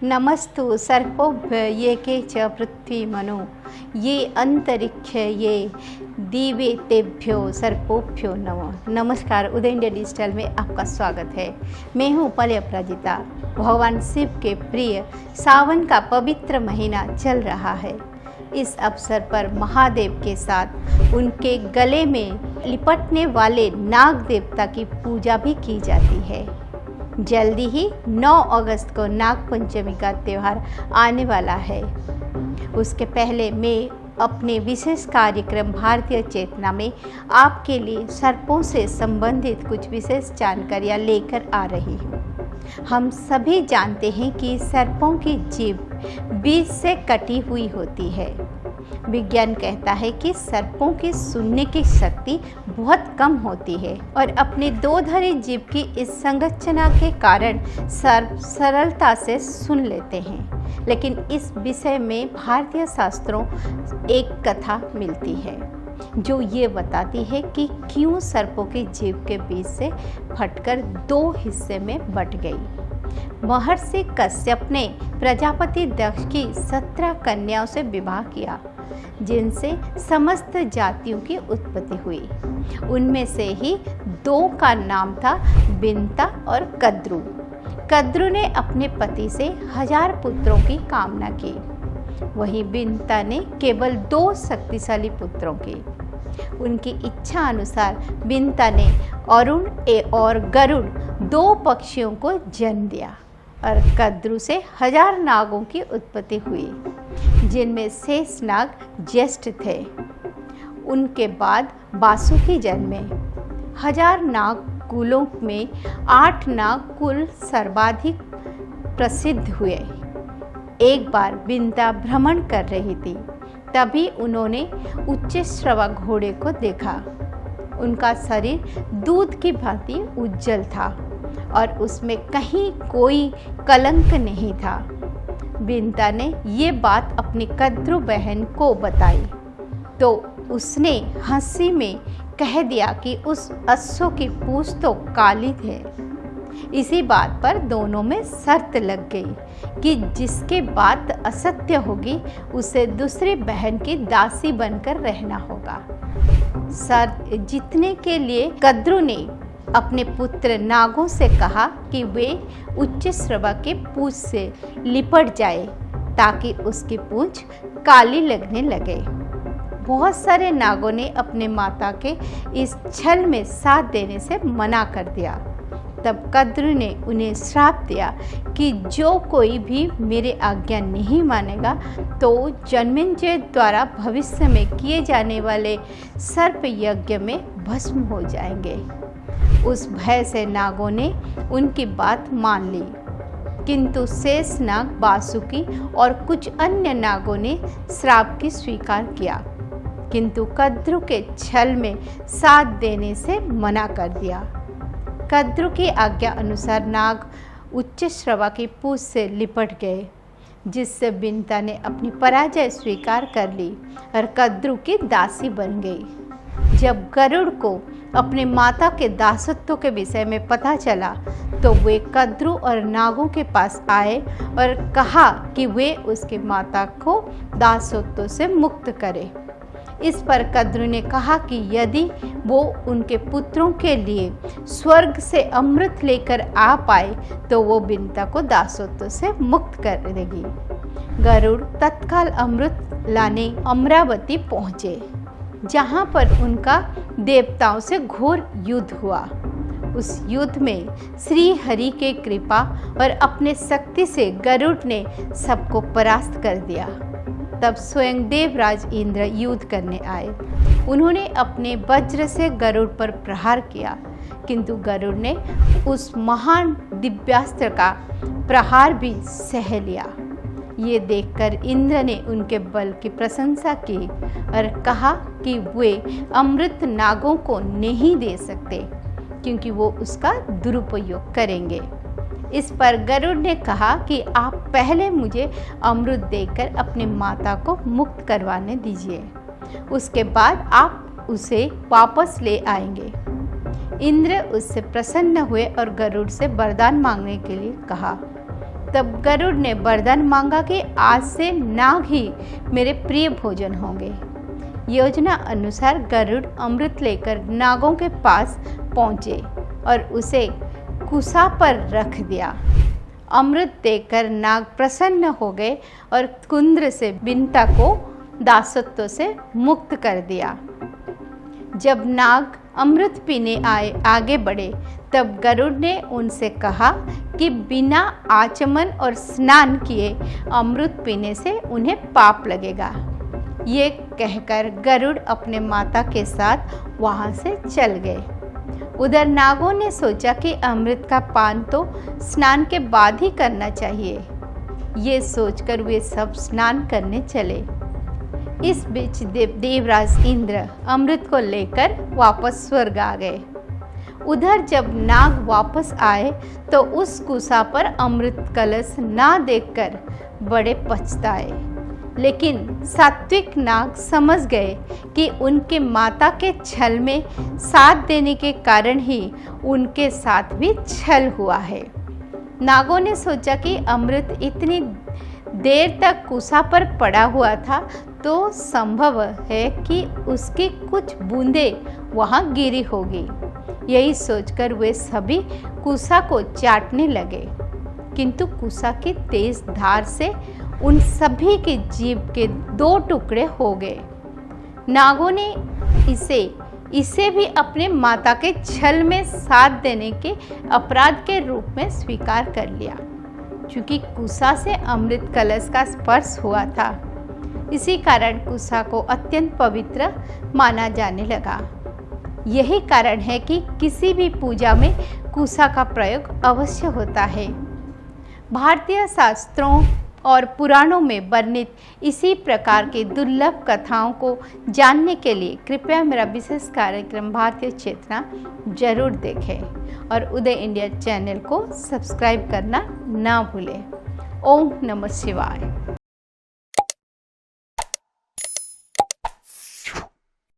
नमस्तु सर्पोभ्य ये के च पृथ्वी मनो ये अंतरिक्ष ये दिवे तेभ्यो सर्पोभ्यो नमः। नमस्कार, उदय इंडिया डिजिटल में आपका स्वागत है। मैं हूँ पल्य अपराजिता। भगवान शिव के प्रिय सावन का पवित्र महीना चल रहा है। इस अवसर पर महादेव के साथ उनके गले में लिपटने वाले नाग देवता की पूजा भी की जाती है। जल्दी ही 9 अगस्त को नाग पंचमी का त्यौहार आने वाला है। उसके पहले मैं अपने विशेष कार्यक्रम भारतीय चेतना में आपके लिए सर्पों से संबंधित कुछ विशेष जानकारियाँ लेकर आ रही हूँ। हम सभी जानते हैं कि सर्पों की जीभ बीज से कटी हुई होती है। विज्ञान कहता है कि सर्पों की सुनने की शक्ति बहुत कम होती है और अपने दोधारी जीभ की इस संरचना के कारण सर्प सरलता से सुन लेते हैं। लेकिन इस विषय में भारतीय शास्त्रों एक कथा मिलती है जो ये बताती है कि क्यों सर्पों की जीभ के बीच से फटकर 2 हिस्से में बट गई। महर्षि कश्यप ने प्रजापति दक्ष की 17 कन्याओं से विवाह किया, जिनसे समस्त जातियों की उत्पत्ति हुई। उनमें से ही 2 का नाम था बिंता और कद्रु। कद्रु ने अपने पति से 1000 पुत्रों की कामना की, वहीं बिंता ने केवल 2 शक्तिशाली पुत्रों की। उनकी इच्छा अनुसार बिंता ने अरुण और गरुड़ 2 पक्षियों को जन्म दिया और कद्रु से 1000 नागों की उत्पत्ति हुई, जिनमें शेष नाग ज्येष्ठ थे। उनके बाद वासुकी जन्मे। 1000 नाग कुलों में 8 नाग कुल सर्वाधिक प्रसिद्ध हुए। एक बार बिंता भ्रमण कर रही थी, तभी उन्होंने उच्चश्रवा घोड़े को देखा। उनका शरीर दूध की भांति उज्जवल था और उसमें कहीं कोई कलंक नहीं था। बिंता ने ये बात अपनी कद्रु बहन को बताई तो उसने हंसी में कह दिया कि उस अश्व की पूंछ तो काली है। इसी बात पर दोनों में शर्त लग गई कि जिसके बात असत्य होगी उसे दूसरी बहन की दासी बनकर रहना होगा। शर्त जीतने के लिए कद्रु ने अपने पुत्र नागों से कहा कि वे उच्चश्रवा के पूंछ से लिपट जाए ताकि उसकी पूंछ काली लगने लगे। बहुत सारे नागों ने अपने माता के इस छल में साथ देने से मना कर दिया। तब कद्रु ने उन्हें श्राप दिया कि जो कोई भी मेरे आज्ञा नहीं मानेगा तो जन्मेजय द्वारा भविष्य में किए जाने वाले सर्प यज्ञ में भस्म हो जाएंगे। उस भय से नागों ने उनकी बात मान ली, किंतु शेष नाग वासुकी और कुछ अन्य नागों ने श्राप की स्वीकार किया, किंतु कद्रु के छल में साथ देने से मना कर दिया। कद्रु की आज्ञा अनुसार नाग उच्चश्रवा की पूंछ से लिपट गए, जिससे बिंता ने अपनी पराजय स्वीकार कर ली और कद्रु की दासी बन गई। जब गरुड़ को अपने माता के दासत्व के विषय में पता चला तो वे कद्रु और नागों के पास आए और कहा कि वे उसकी माता को दासत्व से मुक्त करें। इस पर कद्रु ने कहा कि यदि वो उनके पुत्रों के लिए स्वर्ग से अमृत लेकर आ पाए तो वो बिंता को दासत्व से मुक्त कर देगी। गरुड़ तत्काल अमृत लाने अमरावती पहुँचे, जहाँ पर उनका देवताओं से घोर युद्ध हुआ। उस युद्ध में श्री हरि के कृपा और अपने शक्ति से गरुड़ ने सबको परास्त कर दिया। तब स्वयं देवराज इंद्र युद्ध करने आए। उन्होंने अपने वज्र से गरुड़ पर प्रहार किया, किंतु गरुड़ ने उस महान दिव्यास्त्र का प्रहार भी सह लिया। ये देखकर इंद्र ने उनके बल की प्रशंसा की और कहा कि वे अमृत नागों को नहीं दे सकते क्योंकि वो उसका दुरुपयोग करेंगे। इस पर गरुड़ ने कहा कि आप पहले मुझे अमृत देकर अपने माता को मुक्त करवाने दीजिए, उसके बाद आप उसे वापस ले आएंगे। इंद्र उससे प्रसन्न हुए और गरुड़ से वरदान मांगने के लिए कहा। तब गरुड़ ने वरदान मांगा कि आज से नाग ही मेरे प्रिय भोजन होंगे। योजना अनुसार गरुड़ अमृत लेकर नागों के पास पहुँचे और उसे कुसा पर रख दिया। अमृत देकर नाग प्रसन्न हो गए और कुंद्र से बिनता को दासत्व से मुक्त कर दिया। जब नाग अमृत पीने आगे बढ़े तब गरुड़ ने उनसे कहा कि बिना आचमन और स्नान किए अमृत पीने से उन्हें पाप लगेगा। ये कहकर गरुड़ अपने माता के साथ वहाँ से चल गए। उधर नागों ने सोचा कि अमृत का पान तो स्नान के बाद ही करना चाहिए। ये सोचकर वे सब स्नान करने चले। इस बीच देवराज इंद्र अमृत को लेकर वापस स्वर्ग आ गए। उधर जब नाग वापस आए तो उस कुसा पर अमृत कलश ना देखकर बड़े पछताए। लेकिन सात्विक नाग समझ गए कि उनके माता के छल में साथ देने के कारण ही उनके साथ भी छल हुआ है। नागों ने सोचा कि अमृत इतनी देर तक कुसा पर पड़ा हुआ था तो संभव है कि उसकी कुछ बूंदें वहाँ गिरी होगी। यही सोचकर वे सभी कुसा को चाटने लगे, किंतु कुसा की तेज धार से उन सभी की जीभ के 2 टुकड़े हो गए। नागों ने इसे भी अपने माता के छल में साथ देने के अपराध के रूप में स्वीकार कर लिया। क्योंकि कुसा से अमृत कलश का स्पर्श हुआ था, इसी कारण कुसा को अत्यंत पवित्र माना जाने लगा। यही कारण है कि किसी भी पूजा में कुसा का प्रयोग अवश्य होता है। भारतीय शास्त्रों और पुराणों में वर्णित इसी प्रकार की दुर्लभ कथाओं को जानने के लिए कृपया मेरा विशेष कार्यक्रम भारतीय चेतना जरूर देखें और उदय इंडिया चैनल को सब्सक्राइब करना ना भूलें। ओम नमः शिवाय।